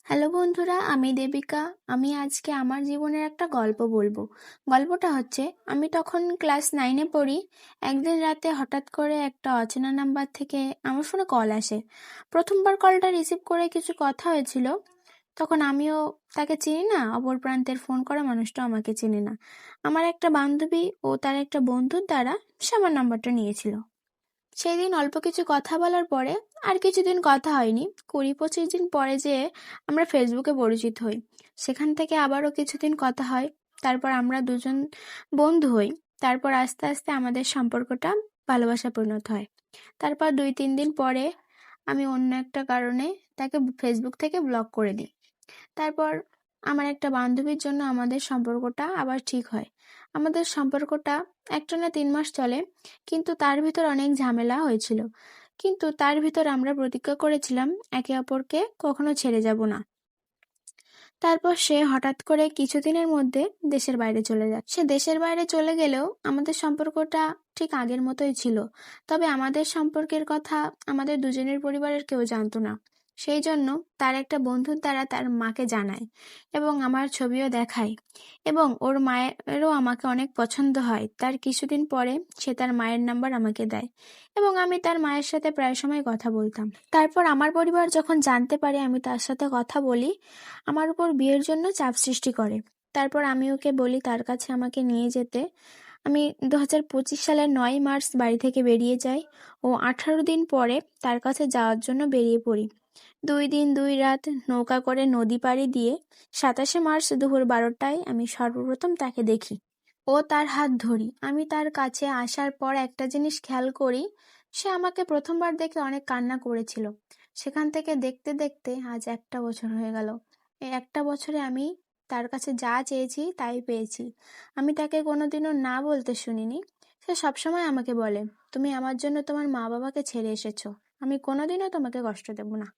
Hello বন্ধুরা, আমি দেবিকা। আমি আজকে আমার জীবনের একটা গল্প বলবো। গল্পটা হচ্ছে, আমি তখন ক্লাস 9-এ পড়ি। একদিন রাতে হঠাৎ করে একটা অচেনা নাম্বার থেকে আমার ফোনে কল আসে। প্রথমবার কলটা রিসিভ করে কিছু কথা হয়েছিল। তখন আমিও তাকে চিনি না, অপর প্রান্তের ফোন করা মানুষটা আমাকে চেনে না। আমার একটা বান্ধবী ও তার একটা বন্ধুর দ্বারা সে আমার নাম্বারটা নিয়েছিল। সেই দিন অল্প কিছু কথা বলার পরে আর কিছুদিন কথা হয়নি। 20-25 দিন পরে যেয়ে আমরা ফেসবুকে পরিচিত হই। সেখান থেকে আবারও কিছুদিন কথা হয়। তারপর আমরা দুজন বন্ধু হই। তারপর আস্তে আস্তে আমাদের সম্পর্কটা ভালোবাসা পরিণত হয়। তারপর 2-3 দিন পরে আমি অন্য একটা কারণে তাকে ফেসবুক থেকে ব্লক করে দিই। তারপর আমার একটা বান্ধবীর জন্য আমাদের সম্পর্কটা আবার ঠিক হয়। আমাদের সম্পর্কটা একটানা 3 মাস চলে, কিন্তু তার ভিতর অনেক ঝামেলা হয়েছিল। কিন্তু তার ভিতর আমরা প্রতিজ্ঞা করেছিলাম একে অপরকে কখনো ছেড়ে যাব না। তারপর সে হঠাৎ করে কিছুদিনের মধ্যে দেশের বাইরে চলে যায়। সে দেশের বাইরে চলে গেলেও আমাদের সম্পর্কটা ঠিক আগের মতোই ছিল। তবে আমাদের সম্পর্কের কথা আমাদের দুজনের পরিবারের কেউ জানতো না। সেই জন্য তার একটা বন্ধুর দ্বারা তার মাকে জানায় এবং আমার ছবিও দেখায়, এবং ওর মায়েরও আমাকে অনেক পছন্দ হয়। তার কিছুদিন পরে সে তার মায়ের নাম্বার আমাকে দেয় এবং আমি তার মায়ের সাথে প্রায় সময় কথা বলতাম। তারপর আমার পরিবার যখন জানতে পারে আমি তার সাথে কথা বলি, আমার উপর বিয়ের জন্য চাপ সৃষ্টি করে। তারপর আমি ওকে বলি তার কাছে আমাকে নিয়ে যেতে। আমি 2025 সালের 9 মার্চ বাড়ি থেকে বেরিয়ে যাই ও 18 দিন পরে তার কাছে যাওয়ার জন্য বেরিয়ে পড়ি। 2 দিন 2 রাত নৌকা করে নদী পাড়ি দিয়ে 27 মার্চ দুপুর 12টায় আমি সর্বপ্রথম তাকে দেখি ও তার হাত ধরি। আমি তার কাছে আসার পর একটা জিনিস খেয়াল করি, সে আমাকে প্রথমবার দেখে অনেক কান্না করেছিল। সেখান থেকে দেখতে দেখতে আজ 1টা বছর হয়ে গেল। এই 1টা বছরে আমি তার কাছে যা চেয়েছি তাই পেয়েছি। আমি তাকে কোনোদিনও না বলতে শুনিনি। সে সবসময় আমাকে বলে, তুমি আমার জন্য তোমার মা বাবাকে ছেড়ে এসেছো, আমি কোনোদিনও তোমাকে কষ্ট দেব না।